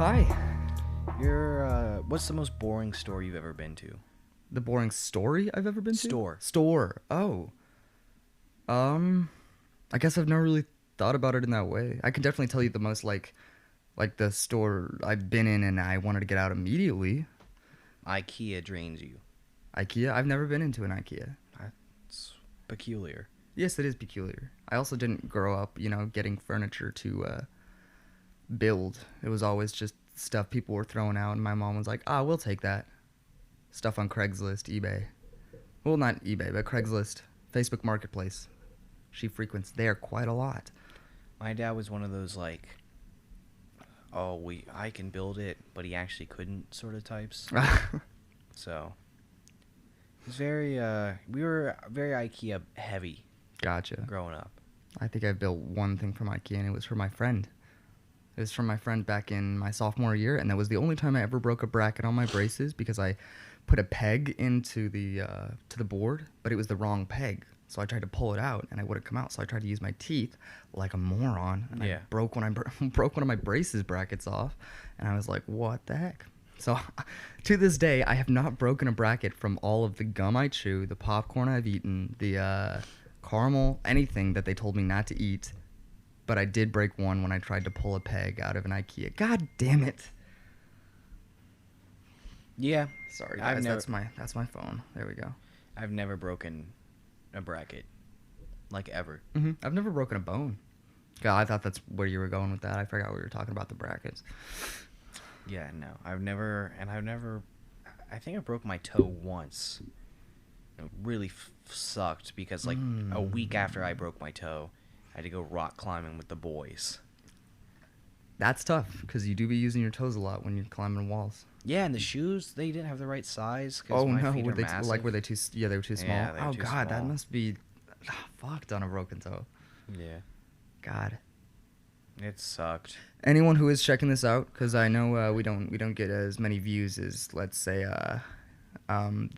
Hi. What's the most boring store you've ever been to? The boring story I've ever been to? Store. Oh. I guess I've never really thought about it in that way. I can definitely tell you the most like the store I've been in and I wanted to get out immediately. IKEA drains you. IKEA? I've never been into an IKEA. That's peculiar. Yes, it is peculiar. I also didn't grow up, getting furniture to build. It was always just stuff people were throwing out, and my mom was like, we'll take that. Stuff on Craigslist, eBay. Well, not eBay, but Craigslist, Facebook Marketplace. She frequents there quite a lot. My dad was one of those, I can build it, but he actually couldn't sort of types. So, it was we were very IKEA heavy. Gotcha. Growing up. I think I built one thing from IKEA, and it was for my friend. It was from my friend back in my sophomore year, and that was the only time I ever broke a bracket on my braces because I put a peg into the to the board, but it was the wrong peg. So I tried to pull it out, and it wouldn't come out. So I tried to use my teeth like a moron, and I broke broke one of my braces brackets off, and I was like, "What the heck?" So to this day, I have not broken a bracket from all of the gum I chew, the popcorn I've eaten, the caramel, anything that they told me not to eat. But I did break one when I tried to pull a peg out of an IKEA. God damn it! Yeah. Sorry, guys. That's my phone. There we go. I've never broken a bracket, ever. Mm-hmm. I've never broken a bone. God, I thought that's where you were going with that. I forgot we were talking about the brackets. Yeah, no, I've never. I think I broke my toe once. It really sucked because a week after I broke my toe, I had to go rock climbing with the boys. That's tough because you do be using your toes a lot when you're climbing walls. Yeah, and the shoes, they didn't have the right size. Oh my no, feet were are they massive. were they too? Yeah, they were too small. Yeah, they were too God, small. that must be fucked on a broken toe. Yeah. God. It sucked. Anyone who is checking this out, because I know we don't get as many views as, let's say, I'm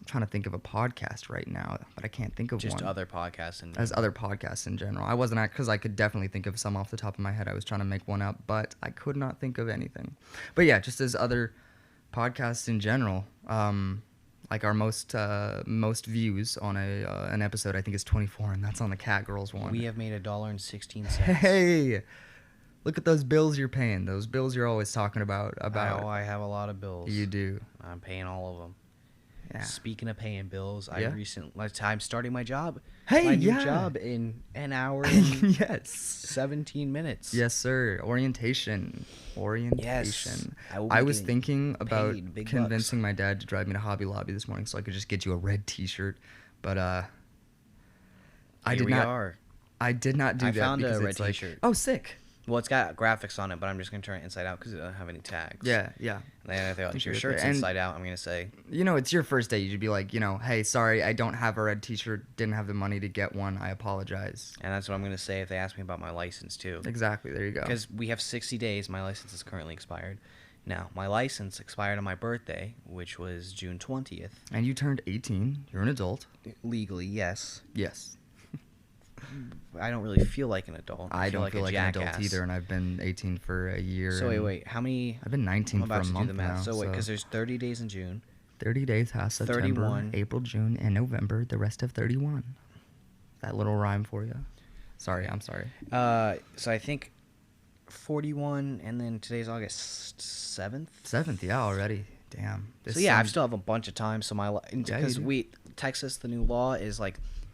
trying to think of a podcast right now, but I can't think of just one. Just other podcasts in as other podcasts in general. I wasn't, because I could definitely think of some off the top of my head. I was trying to make one up, but I could not think of anything. But yeah, just as other podcasts in general, our most views on an episode, I think, is 24, and that's on the Cat Girls one. We have made $1.16. Hey, look at those bills you're paying. Those bills you're always talking about. Oh, I have a lot of bills. You do. I'm paying all of them. Yeah. Speaking of paying bills, I'm starting my job. Hey, my new job in an hour and yes, 17 minutes. Yes, sir. Orientation. Yes. I was thinking about convincing my dad to drive me to Hobby Lobby this morning so I could just get you a red T-shirt, but I did not. I did not do that. I found a red T-shirt. Oh, sick. Well, it's got graphics on it, but I'm just going to turn it inside out because it doesn't have any tags. Yeah. And then if your shirt's inside out, I'm going to say... it's your first day. You should be like, hey, sorry, I don't have a red T-shirt, didn't have the money to get one. I apologize. And that's what I'm going to say if they ask me about my license, too. Exactly. There you go. Because we have 60 days. My license is currently expired. Now, my license expired on my birthday, which was June 20th. And you turned 18. You're an adult. Legally, yes. Yes. I don't really feel like an adult. I don't feel like an adult either, and I've been 18 for a year. So wait, how many? I've been 19 for a month now. So wait, because there's 30 days in June. 30 days has September, 31. April, June, and November. The rest of 31. That little rhyme for you. Sorry, I'm sorry. So I think 41, and then today's August 7th. 7th, yeah, already. Damn. So yeah, I still have a bunch of time. So because Texas, the new law is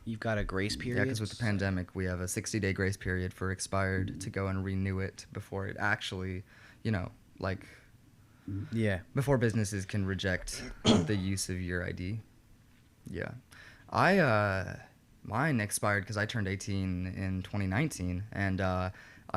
you've got a grace period. Yeah, because with the pandemic, we have a 60-day grace period for expired to go and renew it before it actually, before businesses can reject the use of your ID. Yeah. Mine expired because I turned 18 in 2019, and I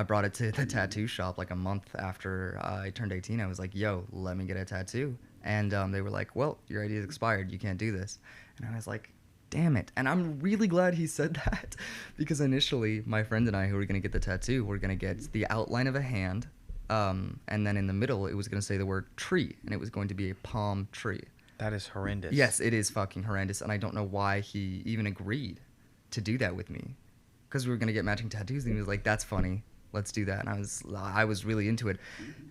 brought it to the tattoo shop a month after I turned 18. I was like, yo, let me get a tattoo. And they were like, well, your ID is expired. You can't do this. And I was like, damn it. And I'm really glad he said that because initially my friend and I who were going to get the tattoo were going to get the outline of a hand, and then in the middle it was going to say the word tree, and it was going to be a palm tree. That is horrendous. Yes, it is fucking horrendous, and I don't know why he even agreed to do that with me because we were going to get matching tattoos, and he was like, that's funny. let's do that. And I was really into it.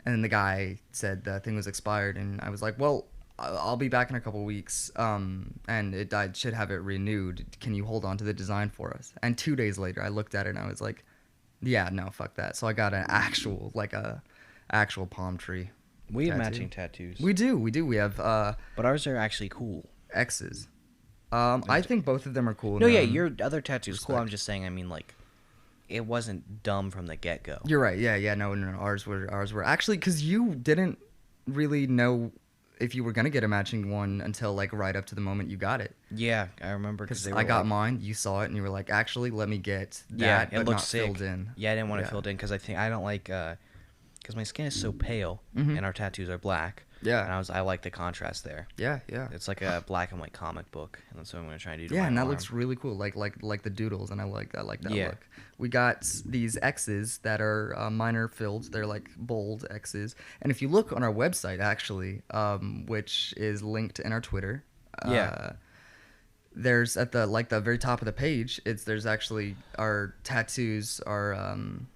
And then the guy said the thing was expired, and I was like, well, I'll be back in a couple weeks, and I should have it renewed. Can you hold on to the design for us? And 2 days later, I looked at it and I was like, yeah, no, fuck that. So I got an actual palm tree. We have tattoo. matching tattoos. We do. We have But ours are actually cool. X's. I think both of them are cool. No, in yeah, their your other tattoo's cool. respect. I'm just saying, I mean, like, it wasn't dumb from the get-go. You're right. Yeah. No. Ours were actually, because you didn't really know if you were gonna get a matching one until like right up to the moment you got it. Yeah, I remember Because because I got mine, you saw it, and you were like, actually, let me get that, it but looked not sick. filled in. Yeah, I didn't want it Yeah. filled in because I don't like because my skin is so pale and our tattoos are black. Yeah. And I like the contrast there. Yeah. It's like a black and white comic book, and that's what I'm gonna try and do. To Yeah, my and that arm. looks really cool, like the doodles, and I like that Yeah. look. We got these X's that are minor filled. They're like bold X's, and if you look on our website, actually, which is linked in our Twitter, Yeah. there's at the very top of the page. There's actually our tattoos are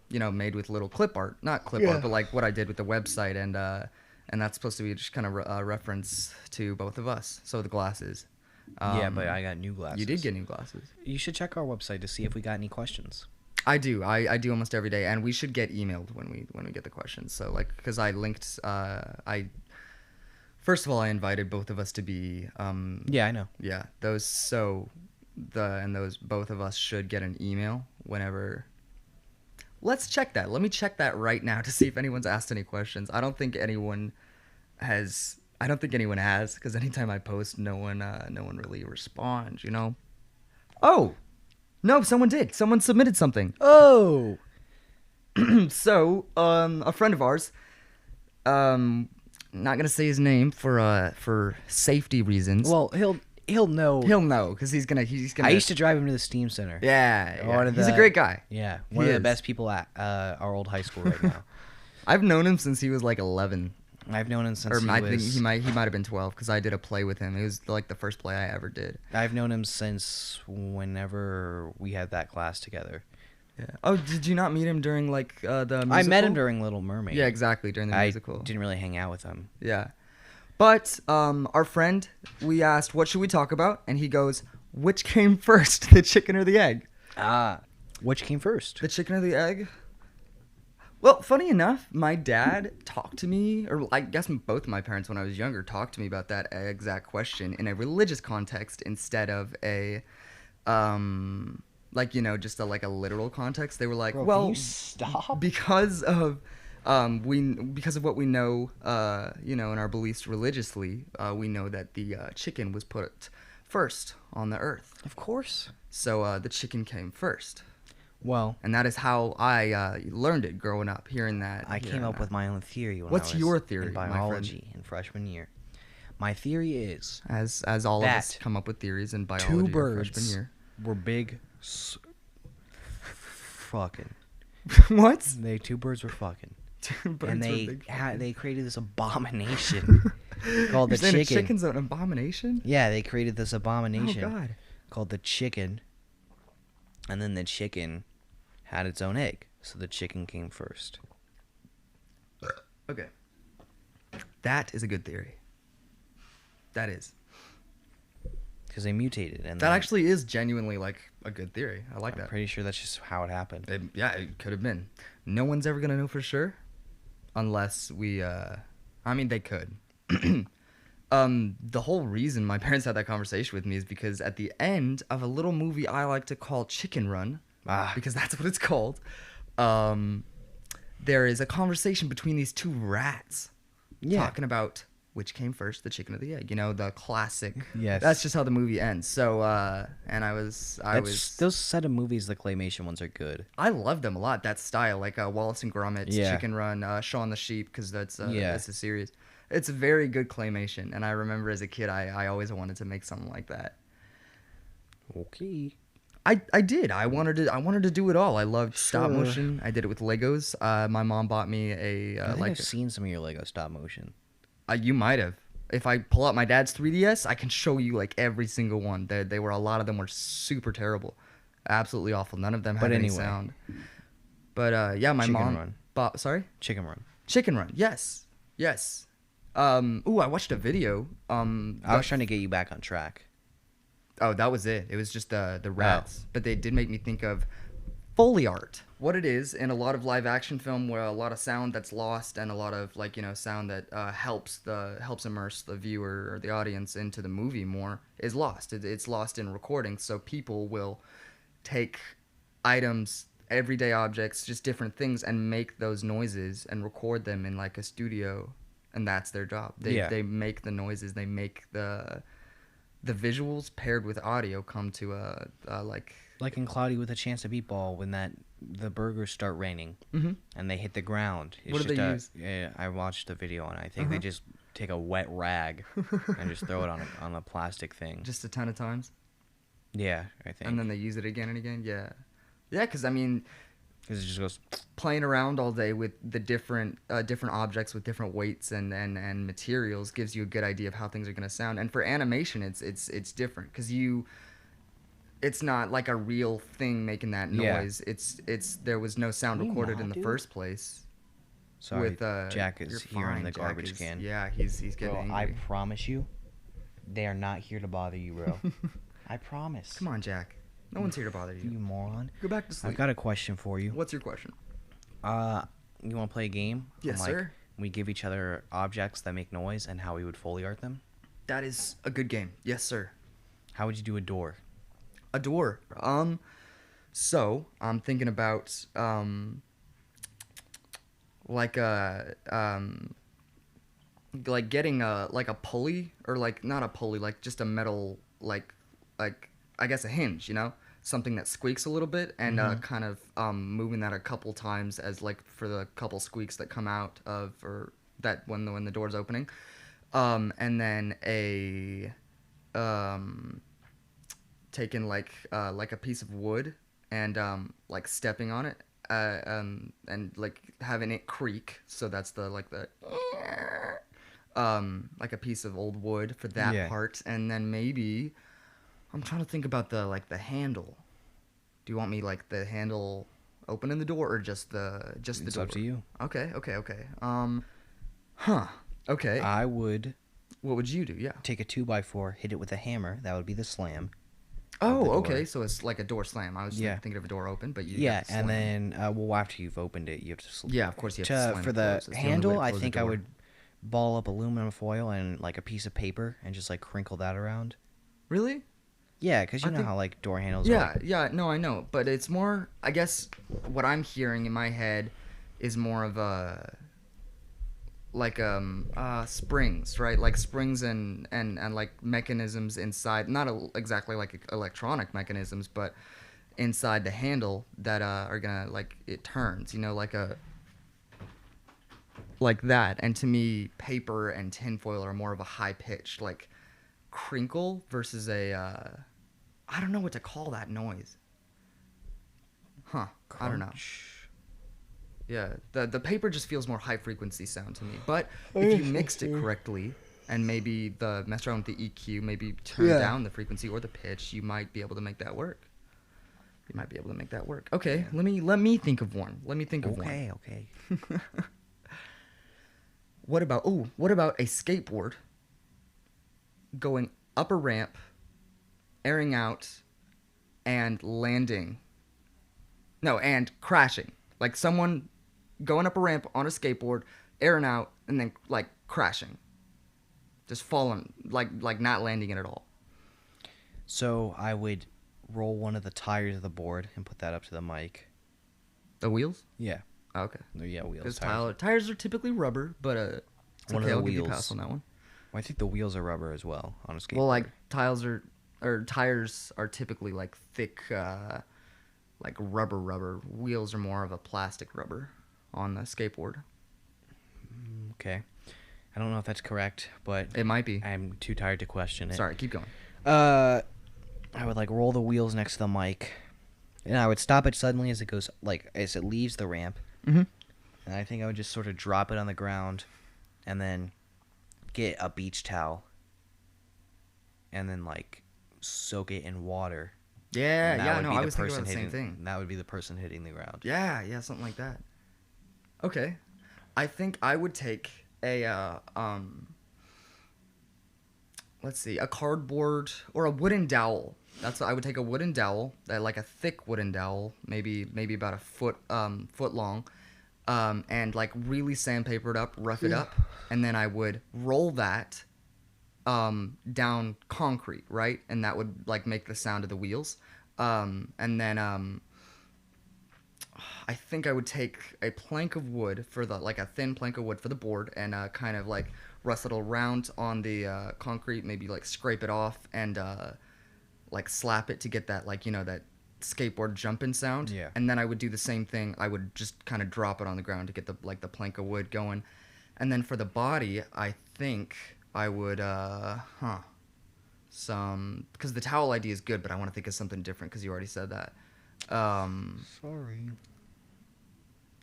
made with little clip art, not clip art, but like what I did with the website, and that's supposed to be just kind of a reference to both of us. So the glasses. Yeah, but I got new glasses. You did get new glasses. You should check our website to see if we got any questions. I do. I do almost every day, and we should get emailed when we get the questions. So like, because I linked, first of all, I invited both of us to be. Yeah, I know. Yeah, those both of us should get an email whenever. Let's check that. Let me check that right now to see if anyone's asked any questions. I don't think anyone has, because anytime I post, no one really responds. You know. Oh. No, someone did. Someone submitted something. Oh. So, a friend of ours, not gonna say his name for safety reasons. Well, he'll know. He'll know because he's gonna. I used to drive him to the Steam Center. Yeah. He's a great guy. Yeah, one He of the is. best people at our old high school right now. I've known him since he was like 11, I've known him since or I he think was. he might have been 12 because I did a play with him. It was like the first play I ever did. I've known him since whenever we had that class together. Yeah. Oh, did you not meet him during like the musical? I met him during Little Mermaid. Yeah, exactly, during the musical. I didn't really hang out with him. Yeah. But our friend, we asked, what should we talk about? And he goes, which came first, the chicken or the egg? Which came first? The chicken or the egg? Well, funny enough, my dad talked to me, or I guess both of my parents when I was younger talked to me about that exact question in a religious context instead of a, just a literal context. They were like, Bro, well, can you stop? because of what we know, in our beliefs religiously, we know that the chicken was put first on the earth. Of course. So the chicken came first. Well, And that is how I learned it growing up, hearing that. I came up with my own theory when What's I was your theory, in my friend? biology in freshman year. My theory is As all of us that come up with theories in biology two in freshman birds year. were big fucking. What? Two birds were fucking. Two birds And were they big they created this abomination called You're the saying a chicken. chicken's an abomination? Yeah, they created this abomination Oh God. called the chicken. And then the chicken had its own egg. So the chicken came first. Okay. That is a good theory. That is. Because they mutated. And That then- actually is genuinely like a good theory. I like I'm that. pretty sure that's just how it happened. It could have been. No one's ever gonna know for sure, unless we. They could. The whole reason my parents had that conversation with me is because at the end of a little movie I like to call Chicken Run, because that's what it's called. There is a conversation between these two rats, talking about which came first, the chicken or the egg. You know, the classic. Yes. That's just how the movie ends. So, and I was. Those set of movies, the claymation ones, are good. I love them a lot. That style, like Wallace and Gromit's Yeah. Chicken Run, Shaun the Sheep, because that's Yeah. a series. It's a very good claymation, and I remember as a kid, I always wanted to make something like that. Okay. I did. I wanted to do it all. I loved stop Sure. motion. I did it with Legos. My mom bought me I think I've seen some of your Lego stop motion. You might have. If I pull out my dad's 3DS, I can show you like every single one. A lot of them were super terrible, absolutely awful. None of them had any anyway. sound. But yeah, my Chicken mom. Run. Sorry, Chicken Run. Chicken Run. Yes, yes. Ooh, I watched a video. I was trying to get you back on track. Oh, that was it. It was just the rats. But they did make me think of Foley art. What it is in a lot of live action film, where a lot of sound that's lost and a lot of sound that helps immerse the viewer or the audience into the movie more is lost. It's lost in recording. So people will take items, everyday objects, just different things, and make those noises and record them in like a studio, and that's their job. They make the noises. They make the visuals paired with audio come to a Like in Cloudy with a Chance of Meatball, when the burgers start raining and they hit the ground. It's What do they use? Yeah, I watched the video and I think they just take a wet rag and just throw it on a plastic thing. just a ton of times, Yeah, I think. and then they use it again and again. Yeah, because I mean, Because it just goes. playing around all day with the different objects with different weights and materials gives you a good idea of how things are going to sound. And for animation, it's different because it's not like a real thing making that noise. Yeah. It's there was no sound Can you recorded not, in the dude? first place. Sorry, With Jack is you're here in fine, the Jack garbage is- can. Yeah, he's getting Bro, angry. I promise you, they are not here to bother you, bro. I promise. Come on, Jack. No one's here to bother You you. moron. Go back to sleep. I've got a question for you. What's your question? You want to play a game? Yes, on, sir. We give each other objects that make noise and how we would Foley art them. That is a good game. Yes, sir. How would you do a door? A door. So I'm thinking about like getting a pulley, or like not a pulley, like just a metal like I guess a hinge, something that squeaks a little bit, and kind of moving that a couple times as like for the couple squeaks that come out of, or that when the door's opening, and then taking like a piece of wood and like stepping on it, and like having it creak, so that's the like a piece of old wood for that part. And then maybe I'm trying to think about the handle. Do you want me like the handle opening the door, or just the It's door? up to you. Okay. Okay. I would What would you do? Yeah. take a 2x4, hit it with a hammer. That would be the slam. Oh, the door. okay. So it's like a door slam. I was thinking of a door open, but you Yeah, got the and slam. then well, after you've opened it, you have to. Yeah, of course you have to slam for it the closed. That's the only way handle, to I close the think I door. would ball up aluminum foil and like a piece of paper and just like crinkle that around. Really? Yeah, because you I know think- how like door handles. Are, Yeah, like, yeah, no, I know, but it's more. I guess what I'm hearing in my head is more of a springs, right? Like springs and like mechanisms inside, not exactly like electronic mechanisms, but inside the handle that are gonna like it turns, like that. And to me, paper and tinfoil are more of a high pitched like crinkle versus a I don't know what to call that noise. I don't know. crunch. Yeah, the paper just feels more high frequency sound to me. But if you mixed it correctly and maybe messed around with the EQ, maybe turn down the frequency or the pitch, you might be able to make that work. Okay, let me think of one. Okay. What about a skateboard going up a ramp, airing out, and landing? No, and crashing. Like someone going up a ramp on a skateboard, airing out, and then like crashing. Just falling, like not landing it at all. So I would roll one of the tires of the board and put that up to the mic. The wheels? Yeah. Oh, okay. Yeah, wheels. Because tires are typically rubber, but it's One of okay, the I'll give you a wheels. pass on that one. Well, I think the wheels are rubber as well on a skateboard. Well, like tires are typically like thick, like rubber. Wheels are more of a plastic rubber on the skateboard. Okay. I don't know if that's correct, but It might be. I'm too tired to question it. Sorry, keep going. I would like roll the wheels next to the mic, and I would stop it suddenly as it leaves the ramp. Mm-hmm. And I think I would just sort of drop it on the ground, and then get a beach towel, and then like soak it in water, Yeah, And that yeah, would no, be I the was thinking person about the same hitting. thing. That would be the person hitting the ground. Yeah, yeah, something like that. Okay. I think I would take a let's see, a cardboard or a wooden dowel. That's what I would take, a wooden dowel, like a thick wooden dowel, maybe about a foot long, and like really sandpaper it up, rough it up, and then I would roll that down concrete, right? And that would like make the sound of the wheels. And then I think I would take a plank of wood for the, like a thin plank of wood for the board, and kind of like rust it around on the concrete, maybe like scrape it off and like slap it to get that, like, you know, that skateboard jumping sound. Yeah. And then I would do the same thing. I would just kind of drop it on the ground to get the, like, the plank of wood going. And then for the body, I think I would because the towel idea is good, but I want to think of something different because you already said that. Sorry.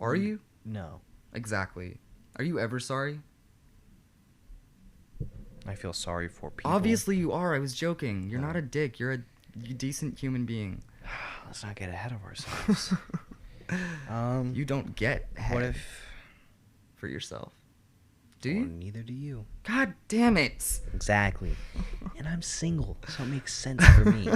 Are you? No. Exactly. Are you ever sorry? I feel sorry for people. Obviously you are. I was joking. You're not a dick. You're a decent human being. Let's not get ahead of ourselves. You don't get ahead What if? for yourself. Do Well, you? neither do you. God damn it. Exactly. And I'm single, so it makes sense for me.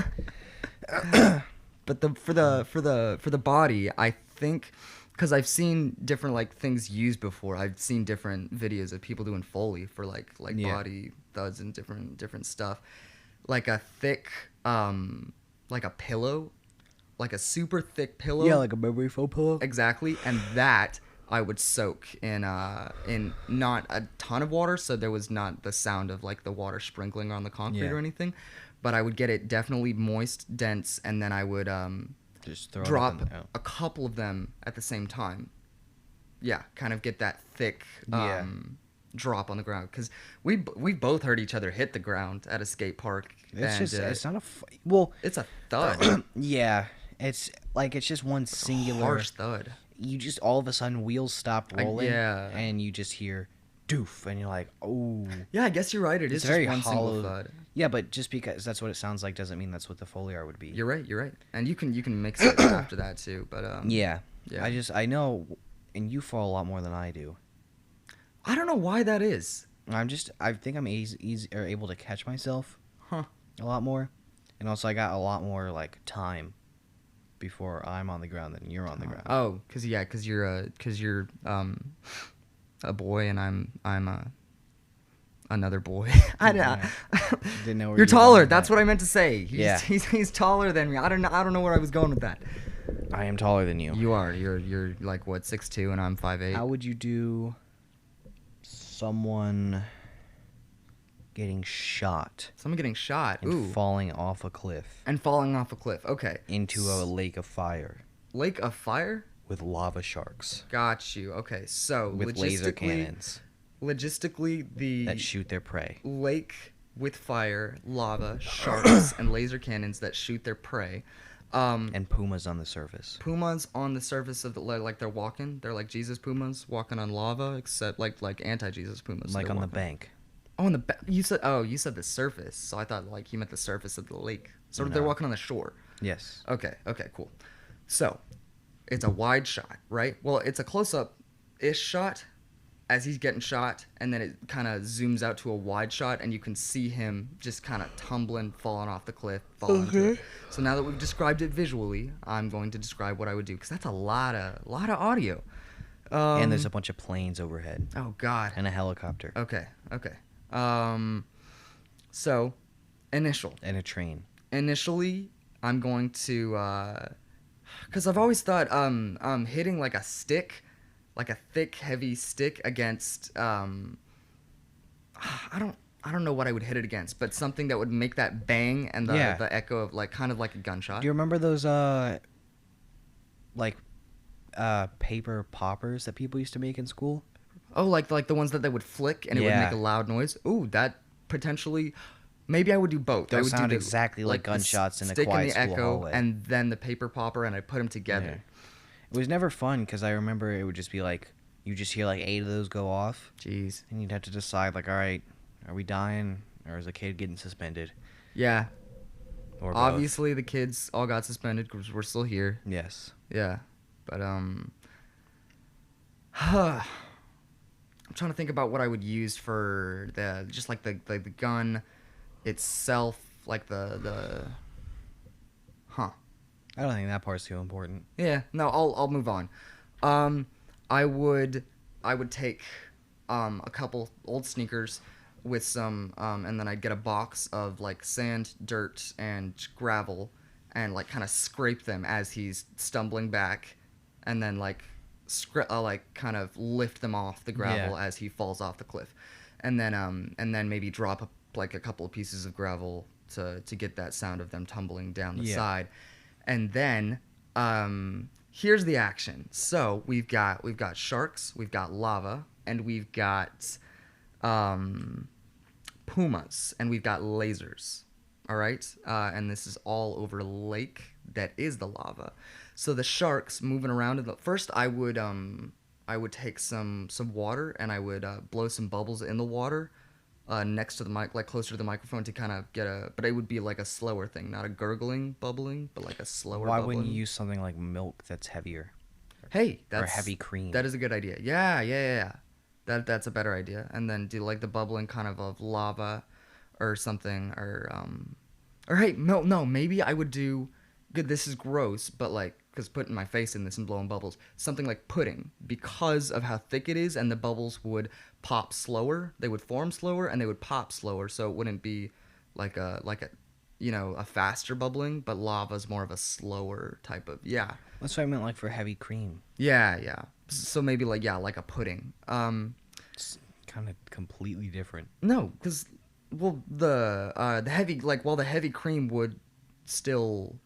But for the body, I think, because I've seen different like things used before. I've seen different videos of people doing Foley for like Yeah. body thuds and different stuff. Like a thick like a pillow, like a super thick pillow. Yeah, like a memory foam pillow. Exactly, and that I would soak in not a ton of water, so there was not the sound of like the water sprinkling on the concrete Yeah. or anything, but I would get it definitely moist, dense, and then I would Just throw drop it out. a couple of them at the same time. Yeah, kind of get that thick Yeah. drop on the ground, because we both heard each other hit the ground at a skate park. It's and, just it's not a well. it's a thud, Yeah, it's just one singular harsh thud. You just all of a sudden wheels stop rolling, yeah. and you just hear doof, and you're like, oh. Yeah, I guess you're right. It is It's just very one hollow. single thud. Yeah, but just because that's what it sounds like doesn't mean that's what the Foley art would be. You're right. And you can mix it after that too. But Yeah. Yeah. I know, and you fall a lot more than I do. I don't know why that is. I think I'm easy or able to catch myself Huh. a lot more, and also I got a lot more like time before I'm on the ground than you're on the ground. Oh, cause you're a boy and I'm another boy. I don't. Didn't know where You're you were taller. going with That's that. what I meant to say. Yeah. He's taller than me. I don't know where I was going with that. I am taller than you. You are. You're like what, 6'2", and I'm 5'8". How would you do someone getting shot Someone getting shot. and Ooh. falling off a cliff And falling off a cliff. Okay. into a lake of fire Lake of fire. with lava sharks Got you. Okay. So with laser cannons Logistically, the that shoot their prey? lake with fire, lava, sharks, and laser cannons that shoot their prey. And pumas on the surface. Pumas on the surface of the, like they're walking. They're like Jesus pumas walking on lava, except like anti-Jesus pumas. Like They're on the walking- bank. Oh, on the you said the surface. So I thought like you meant the surface of the lake. So they're No. walking on the shore. Yes. Okay, cool. So, it's a wide shot, right? Well, it's a close-up-ish shot as he's getting shot, and then it kind of zooms out to a wide shot, and you can see him just kind of tumbling, falling off the cliff, falling into it. So now that we've described it visually, I'm going to describe what I would do, because that's a lot of audio. And there's a bunch of planes overhead Oh, God. and a helicopter Okay. So, initial. and a train. Initially, I'm going to, because I've always thought hitting like a stick, like a thick, heavy stick against, I don't know what I would hit it against, but something that would make that bang and the Yeah. the echo of like kind of like a gunshot. Do you remember those paper poppers that people used to make in school? Oh, like the ones that they would flick and it would Yeah. make a loud noise. Ooh, that potentially. Maybe I would do both. I Those would sound do exactly like the gunshots in a stick quiet in the school echo, hallway. and then the paper popper, and I put them together. It was never fun because I remember it would just be like you just hear like 8 of those go off, Jeez. and you'd have to decide like, all right, are we dying or is a kid getting suspended? Yeah. Or both. Obviously, the kids all got suspended because we're still here. Yes. Yeah, but I'm trying to think about what I would use for just like the gun itself, like the. Huh. I don't think that part's too important. Yeah. No, I'll move on. I would take a couple old sneakers with some and then I'd get a box of like sand, dirt, and gravel, and like kind of scrape them as he's stumbling back, and then like kind of lift them off the gravel as he falls off the cliff, and then maybe drop like a couple of pieces of gravel to get that sound of them tumbling down the side, and then here's the action. So we've got sharks, we've got lava, and we've got pumas, and we've got lasers. All right, and this is all over a lake that is the lava. So the sharks moving around first, I would take some water, and I would blow some bubbles in the water next to the mic, like closer to the microphone, to kind of but it would be like a slower thing, not a gurgling bubbling, but like a slower. Why bubbling. wouldn't you use something like milk that's heavier? Hey, or heavy cream. That is a good idea. Yeah. That's a better idea. And then do like the bubbling kind of lava or something, or hey, no, maybe I would do good. This is gross, but like, because putting my face in this and blowing bubbles, something like pudding, because of how thick it is, and the bubbles would pop slower. They would form slower and they would pop slower, so it wouldn't be like a a faster bubbling, but lava's more of a slower type of That's what I meant, like for heavy cream. Yeah. So maybe like a pudding. It's kind of completely different. No, because the heavy, like, while the heavy cream would still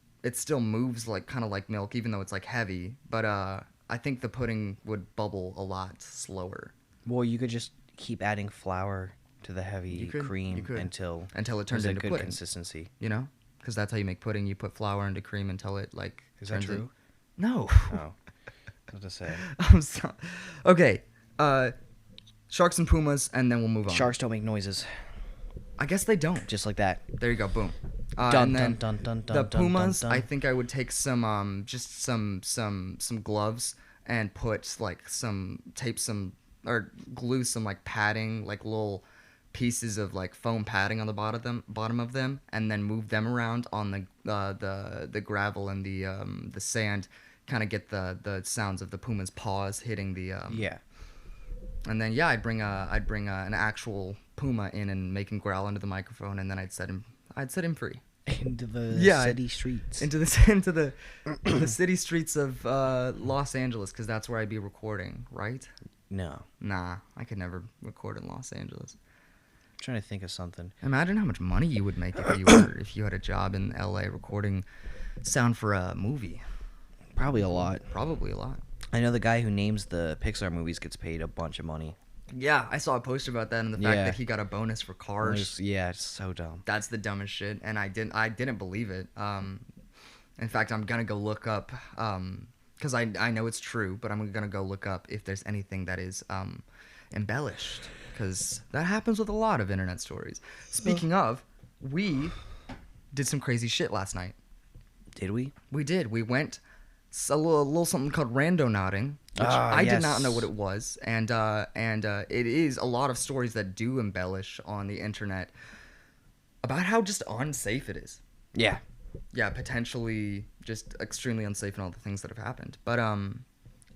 moves like kind of like milk, even though it's like heavy, but I think the pudding would bubble a lot slower. Well, you could just keep adding flour to the heavy cream until it turns into good pudding. Consistency. You know, because that's how you make pudding. You put flour into cream until it like. Is that true? No. Oh, what to say? I'm sorry. Okay. Sharks and pumas, and then we'll move on. Sharks don't make noises. I guess they don't. Just like that. There you go. Boom. Dun, And then dun, dun, dun, the dun, pumas, dun, dun. I think I would take some just some gloves and put like tape some or glue some like padding, like little pieces of like foam padding on the bottom of them, and then move them around on the gravel and the sand, kind of get the sounds of the puma's paws hitting the And then I'd bring an actual puma in and make him growl into the microphone, and then I'd set him free into the city streets. into the city streets of Los Angeles, because that's where I'd be recording, right? No. Nah, I could never record in Los Angeles. I'm trying to think of something. Imagine how much money you would make if you had a job in LA recording sound for a movie. Probably a lot. Probably a lot. I know the guy who names the Pixar movies gets paid a bunch of money. Yeah, I saw a post about that, and the fact that he got a bonus for Cars. It's so dumb. That's the dumbest shit, and I didn't believe it. In fact, I'm gonna go look up, because I know it's true, but I'm gonna go look up if there's anything that is embellished, because that happens with a lot of internet stories. Speaking of, we did some crazy shit last night. Did we? We did. We went a little something called randonauting, which I did not know what it was, and it is a lot of stories that do embellish on the internet about how just unsafe it is. Yeah, potentially just extremely unsafe and all the things that have happened. But and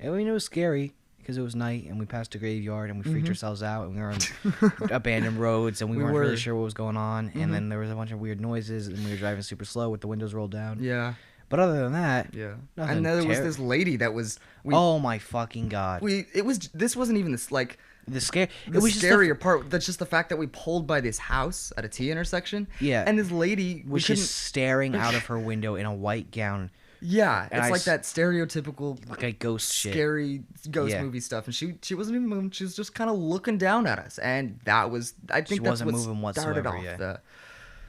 we know it was scary because it was night and we passed a graveyard and we freaked ourselves out and we were on abandoned roads and we weren't really sure what was going on, and then there was a bunch of weird noises and we were driving super slow with the windows rolled down. Yeah. But other than that, and then there was this lady that was. Oh my fucking god! This wasn't even this like the scare. The scarier part. That's just the fact that we pulled by this house at a T intersection. Yeah, and this lady was just staring out of her window in a white gown. Yeah, it's like that stereotypical like a ghost scary ghost movie stuff, and she wasn't even moving. She was just kind of looking down at us, and that was she wasn't moving whatsoever. Started off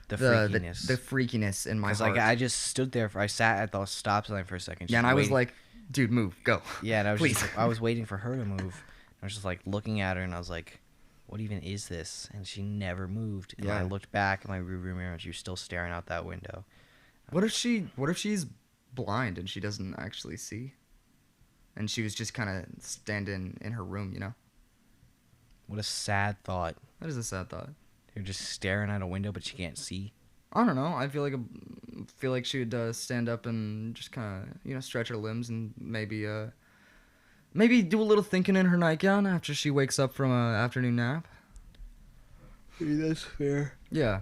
the freakiness. The freakiness in my heart. Like I just stood there. I sat at the stop sign for a second. Yeah, and I was like, "Dude, move, go." Yeah, and I was please. I was waiting for her to move. I was just like looking at her, and I was like, "What even is this?" And she never moved. And I looked back at my rearview mirror, and she was still staring out that window. What if she's blind and she doesn't actually see? And she was just kind of standing in her room, you know? What a sad thought. That is a sad thought. You're just staring at a window, but she can't see. I don't know. I feel like she would stand up and just kind of, you know, stretch her limbs and maybe do a little thinking in her nightgown after she wakes up from a afternoon nap. Maybe that's fair. Yeah.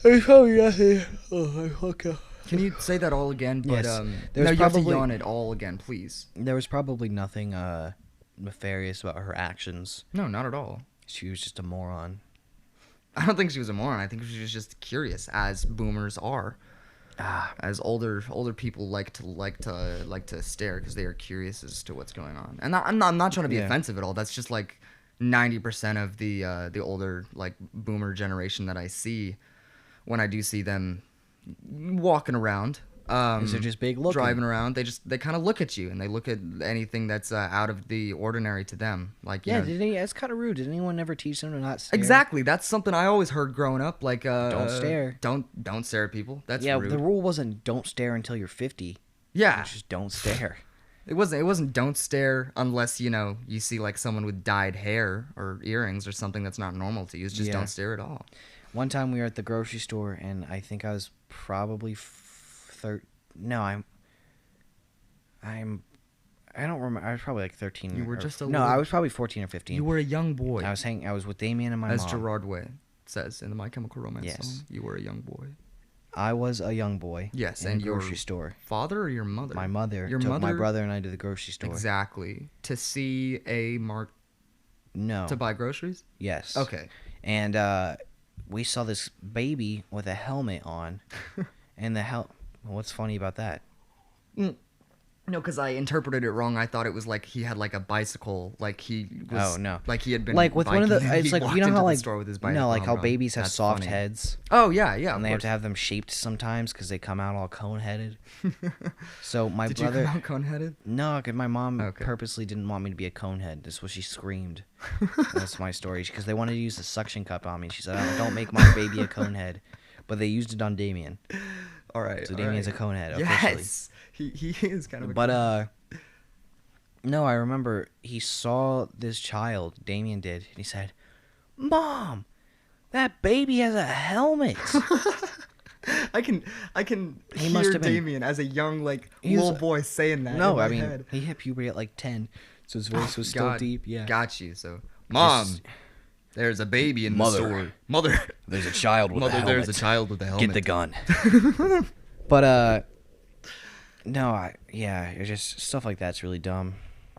There's probably nothing. Oh, I fuck up. Can you say that all again? But, Yes. You have to yawn it all again, please. There was probably nothing nefarious about her actions. No, not at all. She was just a moron. I don't think she was a moron. I think she was just curious, as boomers are. As older people like to stare because they are curious as to what's going on. And I'm not trying to be offensive at all. That's just like 90% of the older like boomer generation that I see when I do see them walking around. They're just big looking. Driving around, they kind of look at you and they look at anything that's out of the ordinary to them. Like, you know, that's kind of rude. Did anyone ever teach them to not stare? Exactly, that's something I always heard growing up. Like, don't stare. Don't stare at people. That's rude. The rule wasn't don't stare until you're 50. Yeah, just don't stare. It wasn't don't stare unless, you know, you see like someone with dyed hair or earrings or something that's not normal to you. It's just don't stare at all. One time we were at the grocery store and I think I was probably I don't remember. I was probably like 13. You were just a No, I was probably 14 or 15. You were a young boy. I was with Damien and my mom. As mom. Gerard Way says in the My Chemical Romance song, you were a young boy. I was a young boy. Yes, in and the grocery store. Father or your mother? My mother. Your took mother. My brother and I to the grocery store. Exactly. To see a mark. No. To buy groceries? Yes. Okay. And we saw this baby with a helmet on, and what's funny about that? No, because I interpreted it wrong. I thought it was like he had like a bicycle, like he was. Oh no! Like he had been like with biking, one of the. It's like you know how like store with his like how babies have soft funny. heads. Oh yeah, yeah. And they have to have them shaped sometimes because they come out all cone headed. So my Did brother. you come out cone headed? No, because my mom purposely didn't want me to be a cone head. That's what she screamed. That's my story. Because they wanted to use the suction cup on me. She said, "Oh, don't make my baby a cone head," but they used it on Damien. All right. So Damien's a cone head. Officially. Yes, he is kind of. But no, I remember he saw this child, Damien did, and he said, "Mom, that baby has a helmet." I can hear Damien as a young little boy saying that. No, I mean he hit puberty at like 10, so his voice was still deep. Yeah, got you. So, Mom, there's a baby in the store. Mother, there's a child with a helmet. There's a child with a helmet. Get the gun. But no, it's just stuff like that's really dumb.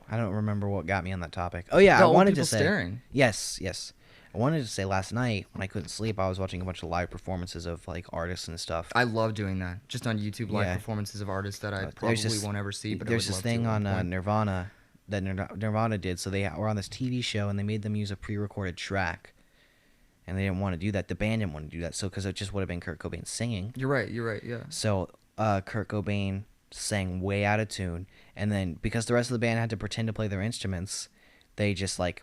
I don't remember what got me on that topic. Oh yeah, I wanted to say. Staring. Yes. I wanted to say last night when I couldn't sleep, I was watching a bunch of live performances of like artists and stuff. I love doing that. Just on YouTube, live performances of artists that I probably won't ever see. But there's this thing on Nirvana that Nirvana did. So they were on this TV show and they made them use a pre-recorded track, and they didn't want to do that. The band didn't want to do that, so because it just would have been Kurt Cobain singing. You're right. Yeah. So Kurt Cobain sang way out of tune, and then because the rest of the band had to pretend to play their instruments, they just like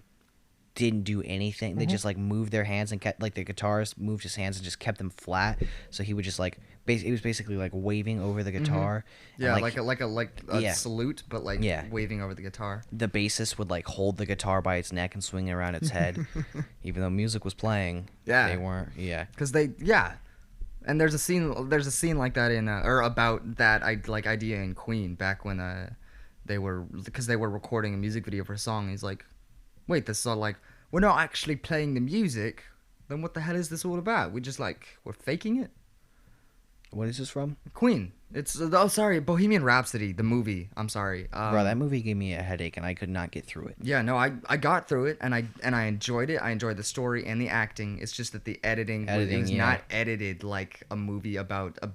didn't do anything. Mm-hmm. They just like moved their hands and kept like the guitarist moved his hands and just kept them flat. So he would just like it was basically like waving over the guitar. Mm-hmm. Yeah, like a salute, but like waving over the guitar. The bassist would like hold the guitar by its neck and swing it around its head, even though music was playing. Yeah, they weren't. Yeah, because And there's a scene like that in or about that idea in Queen back when they were recording a music video for a song. He's like, wait, this is all like we're not actually playing the music. Then what the hell is this all about? We're faking it. What is this from? Queen. It's Bohemian Rhapsody, the movie. I'm sorry. Bro, that movie gave me a headache and I could not get through it. Yeah, no, I got through it and I enjoyed it. I enjoyed the story and the acting. It's just that the editing was not edited like a movie about a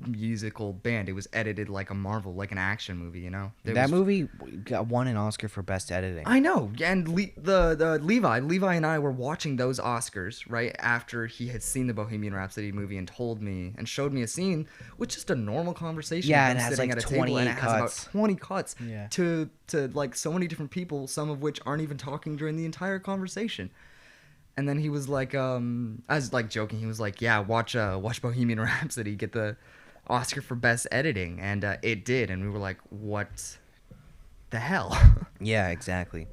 musical band. It was edited like a Marvel, like an action movie, you know? That movie won an Oscar for best editing. I know. And Levi and I were watching those Oscars right after he had seen the Bohemian Rhapsody movie and told me and showed me a scene with just a normal conversation. Yeah, and it has sitting like at a 20 table, and it cuts. has about 20 cuts Yeah. to like so many different people, some of which aren't even talking during the entire conversation. And then he was like, I was like joking. He was like, yeah, watch Bohemian Rhapsody get the Oscar for best editing, and it did. And we were like, what the hell? Yeah, exactly.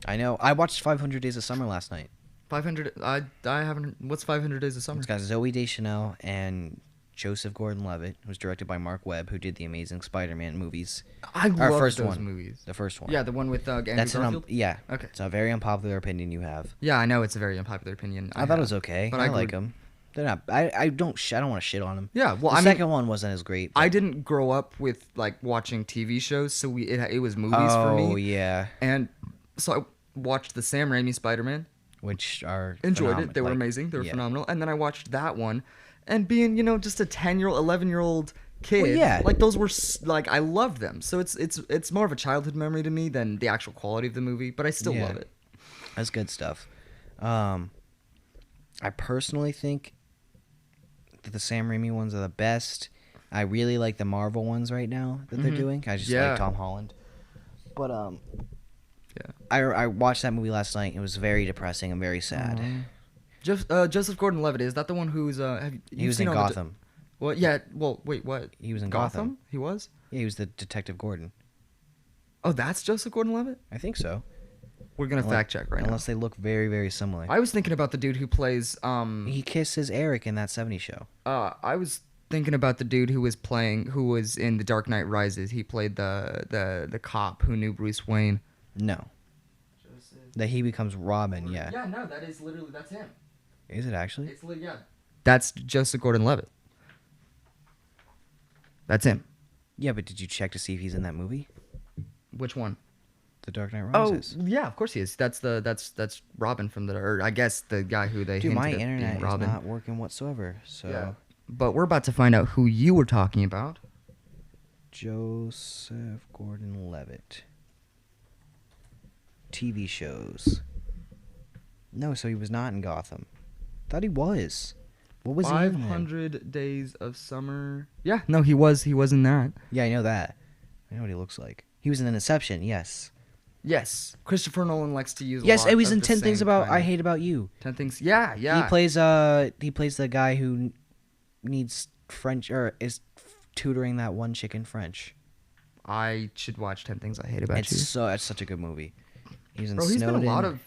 I know. I watched 500 Days of Summer last night. 500. I haven't. What's 500 Days of Summer? It's got Zoe Deschanel and Joseph Gordon-Levitt. It was directed by Mark Webb, who did the Amazing Spider-Man movies. I love first those one. movies. The first one. Yeah, the one with Andrew That's Garfield. yeah. Okay. It's a very unpopular opinion you have. Yeah, I know it's a very unpopular opinion. I thought it was okay. but I I like them. They're not. I don't want to shit on them. Yeah, well, the I mean, second one wasn't as great. I didn't grow up with like watching TV shows, so it was movies for me. Oh yeah. And so I watched the Sam Raimi Spider-Man. Which are Enjoyed it. They were amazing. They were phenomenal. And then I watched that one, and being just a 10-year-old, 11-year-old kid, Well, yeah. like those were like I loved them. So it's more of a childhood memory to me than the actual quality of the movie, but I still love it. That's good stuff. I personally think that the Sam Raimi ones are the best. I really like the Marvel ones right now that they're doing. I just like Tom Holland. But yeah, I watched that movie last night. It was very depressing and very sad. Joseph Gordon-Levitt, is that the one who's He was in Gotham. Well, yeah. Well, wait, what? He was in Gotham. He was. Yeah, he was the Detective Gordon. Oh, that's Joseph Gordon-Levitt. I think so. We're gonna fact check right now. Unless they look very, very similar. I was thinking about the dude who plays He kisses Eric in that 70s show. I was thinking about the dude who was in The Dark Knight Rises. He played the cop who knew Bruce Wayne. No. That he becomes Robin, yeah. Yeah, no, that's him. Is it actually? That's Joseph Gordon-Levitt. That's him. Yeah, but did you check to see if he's in that movie? Which one? The Dark Knight Rises. Oh, yeah, of course he is. That's Robin from or I guess the guy who they Dude, hinted my at being internet is Robin. not working whatsoever. So Yeah. But we're about to find out who you were talking about. Joseph Gordon-Levitt. TV shows. No, so he was not in Gotham. Thought he was. What was he in? 500 Days of Summer. Yeah, no, he was in that. Yeah, I know that. I know what he looks like. He was in Inception, yes. Yes, Christopher Nolan likes to use. Yes, a lot he was of in the 10 Things same About kind I of- Hate About You. 10 Things. Yeah, yeah. He plays the guy who needs French or is tutoring that one chick in French. I should watch 10 Things I Hate About You. It's such a good movie. He's in Bro, he's Snowden. been a lot of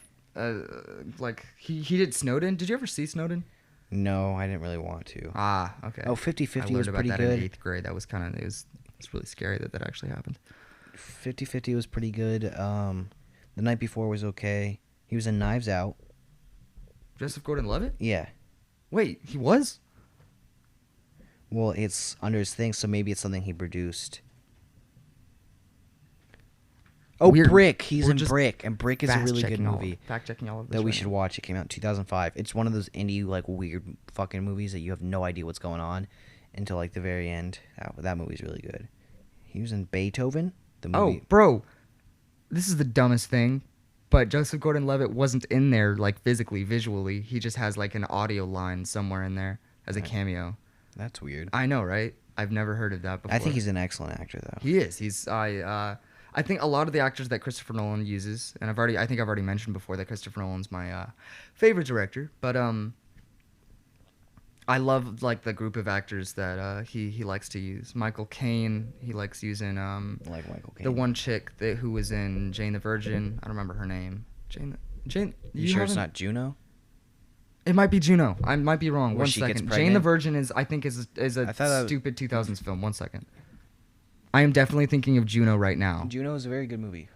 like he did Snowden. Did you ever see Snowden? No, I didn't really want to. Ah, okay. Oh, 50-50 I learned was about pretty that good. in 8th grade. That was kind of it's really scary that actually happened. 50-50 was pretty good. The Night Before was okay. He was in Knives Out. Joseph Gordon-Levitt? Yeah. Wait, he was? Well, it's under his thing, so maybe it's something he produced. Oh, Brick. He's in Brick, and Brick is a really good movie Fact checking all of this. that we right should now. watch. It came out in 2005. It's one of those indie, like, weird fucking movies that you have no idea what's going on until, like, the very end. That movie's really good. He was in Beethoven, the movie. Oh, bro, this is the dumbest thing, but Joseph Gordon-Levitt wasn't in there like physically, visually. He just has like an audio line somewhere in there as a cameo. That's weird. I know, right? I've never heard of that before. I think he's an excellent actor, though. He is. I think a lot of the actors that Christopher Nolan uses, and I think I've already mentioned before that Christopher Nolan's my favorite director, but I love like the group of actors that he likes to use. Michael Caine, he likes using Like Michael Caine. the one chick who was in Jane the Virgin. I don't remember her name. Jane. You sure it's not Juno? It might be Juno. I might be wrong. Where One she gets second. pregnant? Jane the Virgin is a stupid 2000s film. 1 second. I am definitely thinking of Juno right now. Juno is a very good movie.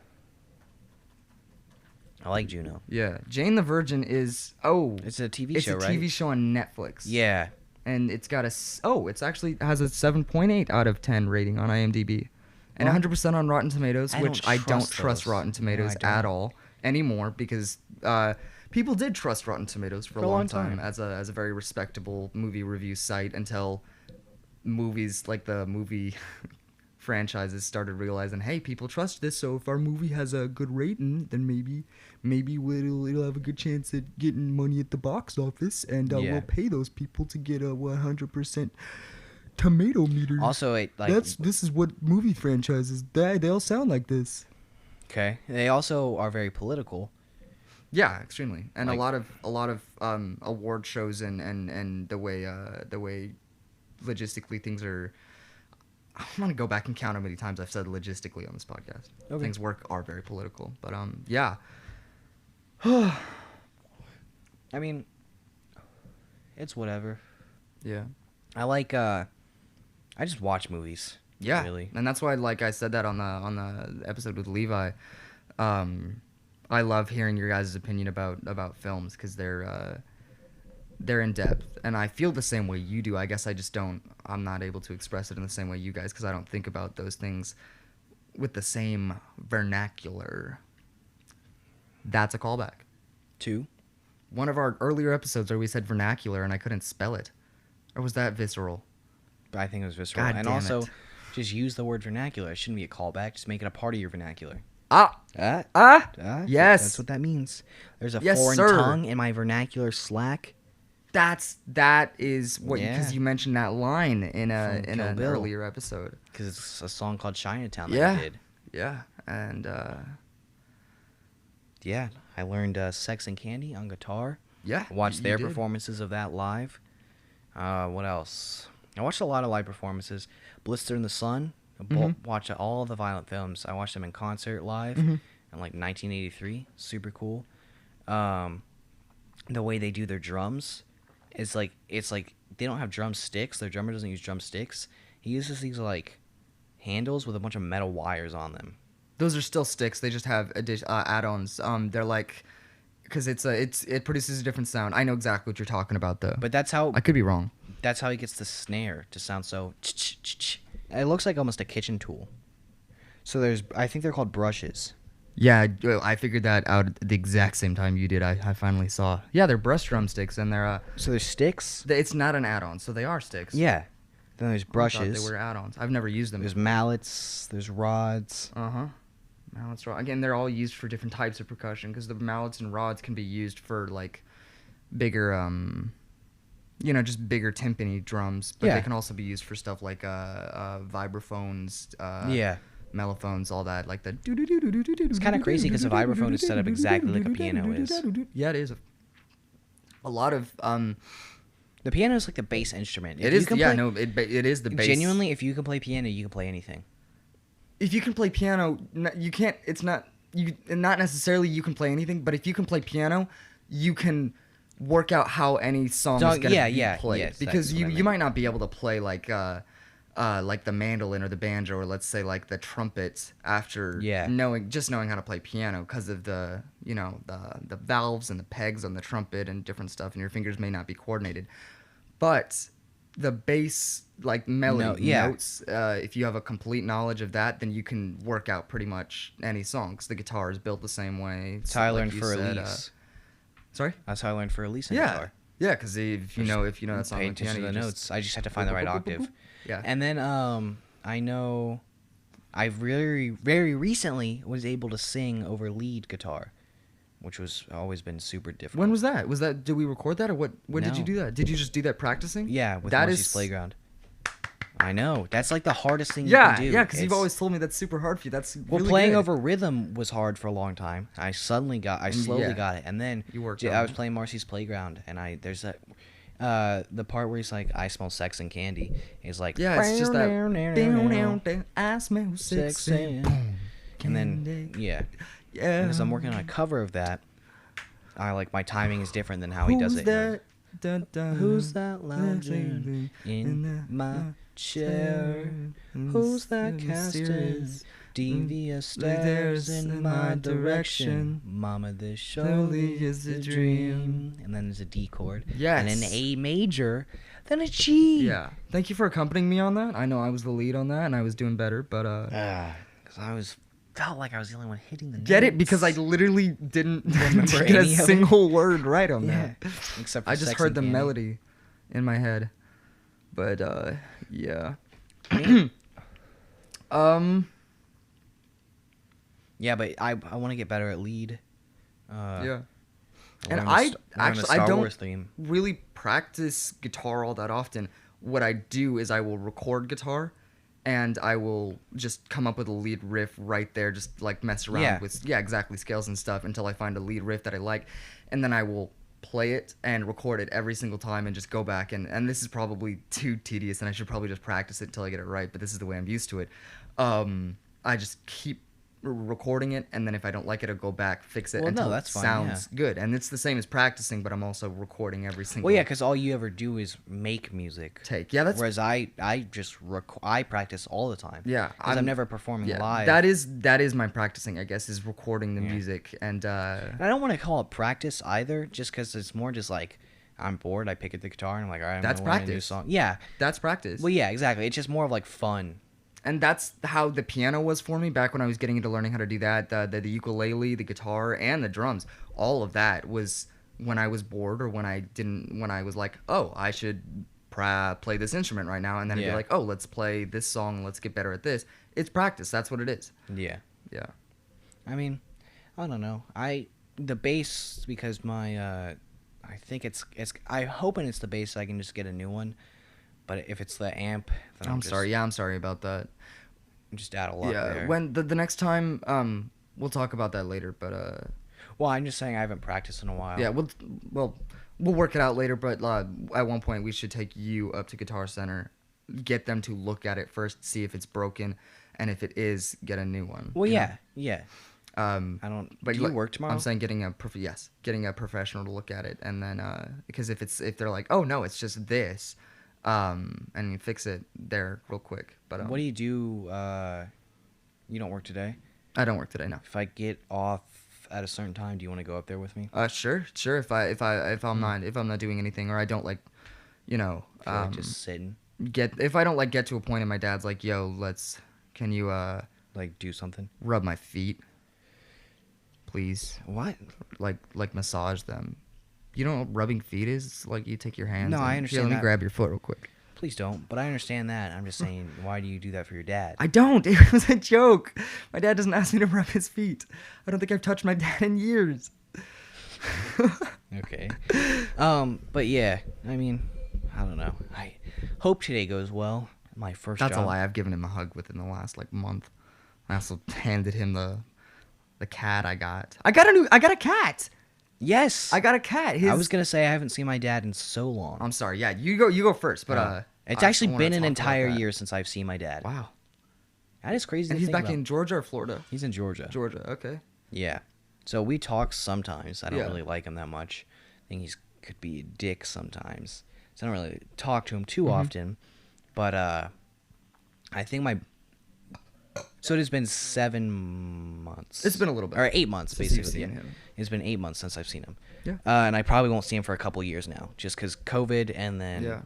I like Juno. Yeah, Jane the Virgin is It's a TV show, right? It's a TV show on Netflix. Yeah. And it's got it's actually has a 7.8 out of 10 rating on IMDb. And 100% on Rotten Tomatoes, which I don't trust Rotten Tomatoes at all anymore because people did trust Rotten Tomatoes for a long time as a very respectable movie review site until movies like the movie franchises started realizing, hey, people trust this, so if our movie has a good rating, then maybe it'll have a good chance at getting money at the box office, and we'll pay those people to get a 100% tomato meter. Also, this is what movie franchises they all sound like this. Okay. They also are very political. Yeah, extremely, and Like- a lot of award shows and the way logistically things are. I'm gonna go back and count how many times I've said logistically on this podcast. Okay. Things are very political, but yeah. I mean, it's whatever. Yeah. I like. I just watch movies. Yeah, Really. and that's why, like I said that on the episode with Levi, I love hearing your guys' opinion about films because they're in depth, and I feel the same way you do. I guess I'm not able to express it in the same way you guys because I don't think about those things with the same vernacular. That's a callback. 2. One of our earlier episodes where we said vernacular and I couldn't spell it, or was that visceral? But I think it was visceral. God And damn also, it. just use the word vernacular. It shouldn't be a callback. Just make it a part of your vernacular. Yes. That's what that means. There's a Yes, foreign sir. tongue in my vernacular slack. That is what because Yeah. you mentioned that line in From an Kill Bill. earlier episode. Because it's a song called Chinatown that Yeah. I did. Yeah, and Yeah, I learned Sex and Candy on guitar. yeah, I watched you their did. performances of that live. What else? I watched a lot of live performances. Blister in the Sun. Watched all of the Violent Films. I watched them in concert live in like 1983. Super cool. The way they do their drums is like they don't have drumsticks. Their drummer doesn't use drumsticks. He uses these like handles with a bunch of metal wires on them. Those are still sticks. They just have add-ons. They're like because it produces a different sound. I know exactly what you're talking about though. But that's how I could be wrong. That's how he gets the snare to sound so. It looks like almost a kitchen tool. So I think they're called brushes. Yeah, I figured that out at the exact same time you did. I finally saw. Yeah, they're brush drumsticks, and they're So there's sticks. it's not an add-on, so they are sticks. Yeah. Then there's I thought brushes. they were add-ons. I've never used them. There's mallets. There's rods. Mallets, rods. Again, they're all used for different types of percussion because the mallets and rods can be used for like bigger, just bigger timpani drums. But Yeah. they can also be used for stuff like vibraphones, Yeah. mellophones, all that. Like the. It's kind of crazy because a vibraphone is set up exactly like a piano is. Yeah, it is. A lot of The piano is like the bass instrument. it is. Yeah, no, it is the bass. Genuinely, if you can play piano, you can play anything. If you can play piano, you can't. It's not not necessarily you can play anything, but if you can play piano, you can work out how any song is gonna be played. yes, because that's what I you meant. might not be able to play like the mandolin or the banjo or let's say like the trumpet after knowing how to play piano because of the the valves and the pegs on the trumpet and different stuff, and your fingers may not be coordinated, but the bass like melody notes, if you have a complete knowledge of that, then you can work out pretty much any song because the guitar is built the same way. That's how I learned for Elise. Sorry? That's how I learned for Elise in Yeah. guitar. Yeah, because if you know that song Pay on the piano, attention to the you notes. I just had to find the right octave. Yeah. And then I know I very recently was able to sing over lead guitar, which was always been super difficult. When was that? Did we record that or what? When did you No. do that? Did you just do that practicing? Yeah, with that Marcy's Playground. I know. That's like the hardest thing you Yeah, can do. yeah, because you've It's- always told me that's super hard for you. That's Well, really playing good. over rhythm was hard for a long time. I slowly got it, and then You worked I on was it. playing Marcy's Playground, and there's that the part where he's like, "I smell sex and candy." He's like, Yeah, it's just that. I smell Sex sexy. and- Boom. and then Candy. yeah, Yeah. because I'm working on a cover of that. I like my timing is different than how he does Who's it. that? Dun, dun, Who's that lounging in my chair? Who's that casting devious stares in my direction? Mama, this surely is a dream. And then there's a D chord. Yes. And an A major. Then a G. Yeah. Thank you for accompanying me on that. I know I was the lead on that, and I was doing better, but Because I felt like I was the only one hitting the notes. get it because I literally didn't Remember get a any of it? single word right on Yeah. that. Except for I just Sex heard and the Candy. melody in my head, but yeah. Yeah, but I want to get better at lead. Yeah. learn And the I learn the actually I Star don't Wars theme. really practice guitar all that often. What I do is I will record guitar, and I will just come up with a lead riff right there, just like mess around with exactly scales and stuff until I find a lead riff that I like, and then I will play it and record it every single time and just go back and this is probably too tedious and I should probably just practice it until I get it right, but this is the way I'm used to it. I just keep recording it, and then if I don't like it, I'll go back, fix it until it sounds good. And it's the same as practicing, but I'm also recording every single. Well, yeah, because all you ever do is make music. That's. Whereas I just I practice all the time. Yeah, because I'm never performing live. That is my practicing, I guess, is recording the music, and I don't want to call it practice either, just because it's more just like I'm bored, I pick up the guitar, and I'm like, all right, I'm gonna learn a new song. Yeah, that's practice. Well, yeah, exactly. It's just more of like fun. And that's how the piano was for me back when I was getting into learning how to do that. The ukulele, the guitar, and the drums. All of that was when I was bored or when I was like, oh, I should play this instrument right now. And then I'd be like, oh, let's play this song. Let's get better at this. It's practice. That's what it is. Yeah. Yeah. I mean, I don't know. The bass, because my, I think I'm hoping it's the bass so I can just get a new one. But if it's the amp, then I'm sorry. Yeah, I'm sorry about that. Just add a lot there. When the next time, we'll talk about that later. But well, I'm just saying I haven't practiced in a while. Yeah, we'll work it out later. But at one point, we should take you up to Guitar Center, get them to look at it first, see if it's broken, and if it is, get a new one. Well, yeah. I don't. But do you work tomorrow? I'm saying getting a professional to look at it, and then because if they're like, oh no, it's just this. And you fix it there real quick. But what do you do? You don't work today? I don't work today. No. If I get off at a certain time, do you want to go up there with me? Sure. If I'm not doing anything, or I don't like, just sitting. If I don't like get to a point and my dad's like, yo, can you like do something? Rub my feet, please. What? Like massage them. You know what rubbing feet is? It's like you take your hands. No, I understand. Let me grab your foot real quick. Please don't. But I understand that. I'm just saying, why do you do that for your dad? I don't. It was a joke. My dad doesn't ask me to rub his feet. I don't think I've touched my dad in years. Okay. But yeah, I mean, I don't know. I hope today goes well. My first job. That's a lie. I've given him a hug within the last month. I also handed him the cat I got. I got a cat. Yes, I got a cat. I was gonna say I haven't seen my dad in so long. I'm sorry. Yeah, you go first. But it's actually been an entire year since I've seen my dad. Wow, that is crazy. And he's back in Georgia or Florida? He's in Georgia. Georgia. Okay. Yeah. So we talk sometimes. I don't really like him that much. I think he could be a dick sometimes. So I don't really talk to him too often. But I think So it has been 7 months. It's been a little bit. Or 8 months, basically. Seen him. It's been 8 months since I've seen him. Yeah. And I probably won't see him for a couple years now, just because COVID, and then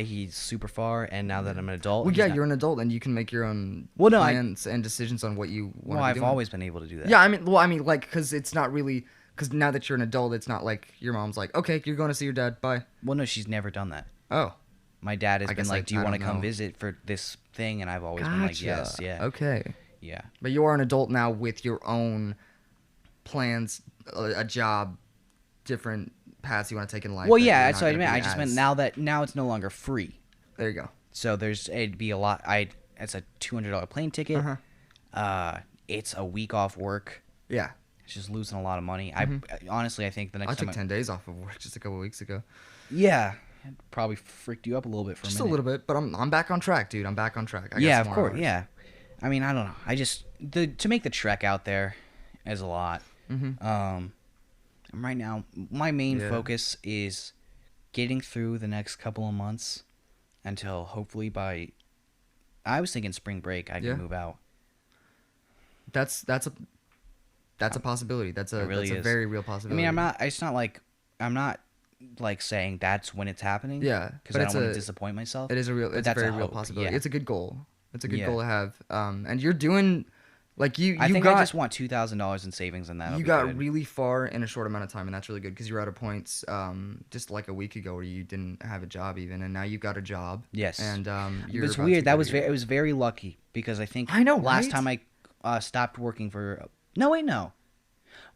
he's super far, and now that I'm an adult. Well, you're an adult, and you can make your own plans and decisions on what you want to do. Well, I've always been able to do that. Yeah, I mean, because it's not really... Because now that you're an adult, it's not like your mom's like, okay, you're going to see your dad, bye. Well, no, she's never done that. Oh. My dad has been like, do you want to come visit for this thing? And I've always been like, yes, yeah. Okay. Yeah. But you are an adult now with your own plans, a job, different paths you want to take in life. Well, yeah, that's what I meant. I just meant now it's no longer free. There you go. So it'd be a lot. It's a $200 plane ticket. It's a week off work. Yeah. It's just losing a lot of money. Honestly, I think the next time I took 10 days off of work just a couple weeks ago. Yeah. It probably freaked you up a little bit for a minute. Just a little bit, but I'm back on track, dude. I'm back on track. Yeah, of course. Yeah. I mean, I don't know. I just to make the trek out there is a lot. Right now, my main focus is getting through the next couple of months until hopefully I was thinking spring break I can move out. That's a possibility. That's a very real possibility. I mean, it's not like I'm not like saying that's when it's happening. Yeah, because I don't want to disappoint myself. It is it's a very real possibility. Yeah. It's a good goal. It's a good goal to have. And you're doing like I just want $2,000 in savings, and that you got really far in a short amount of time, and that's really good because you were at a point just like a week ago where you didn't have a job even, and now you've got a job. Yes, and it's weird. It was very lucky because I think last time I stopped working for. No, wait, no.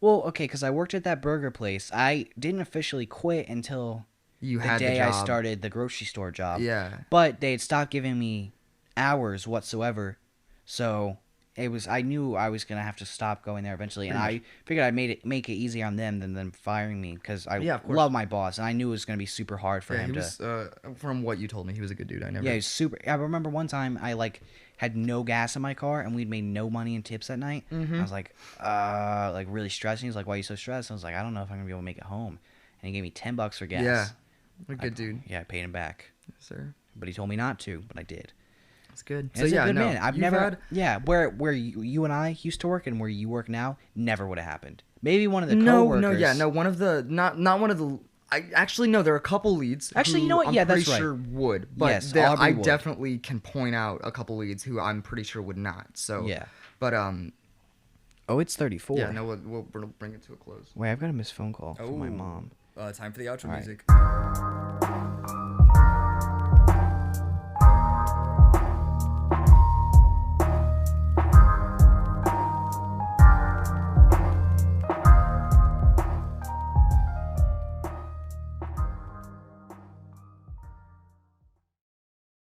Well, okay, because I worked at that burger place. I didn't officially quit until the day I started the grocery store job. Yeah. But they had stopped giving me hours whatsoever. So I knew I was gonna have to stop going there eventually, and I figured I'd make it easy on them than them firing me because I love my boss, and I knew it was gonna be super hard for him he to. was, from what you told me, he was a good dude. Yeah, he was super. I remember one time I had no gas in my car, and we'd made no money in tips that night. I was like really stressing. He's like, "Why are you so stressed?" I was like, "I don't know if I'm gonna be able to make it home," and he gave me $10 for gas. Yeah, a good dude. Yeah, I paid him back. Yes, sir. But he told me not to, but I did. That's good. And so yeah, good man. I've never where you and I used to work and where you work now never would have happened. Maybe one of the coworkers. One of the not one of the. I actually no, there are a couple leads. Actually, you know what? I'm that's pretty sure would, but yes, I would. definitely can point out a couple leads who I'm pretty sure would not. So yeah, but oh, it's 34. Yeah, no, we'll bring it to a close. Wait, I've got a missed phone call from my mom. Time for the outro music.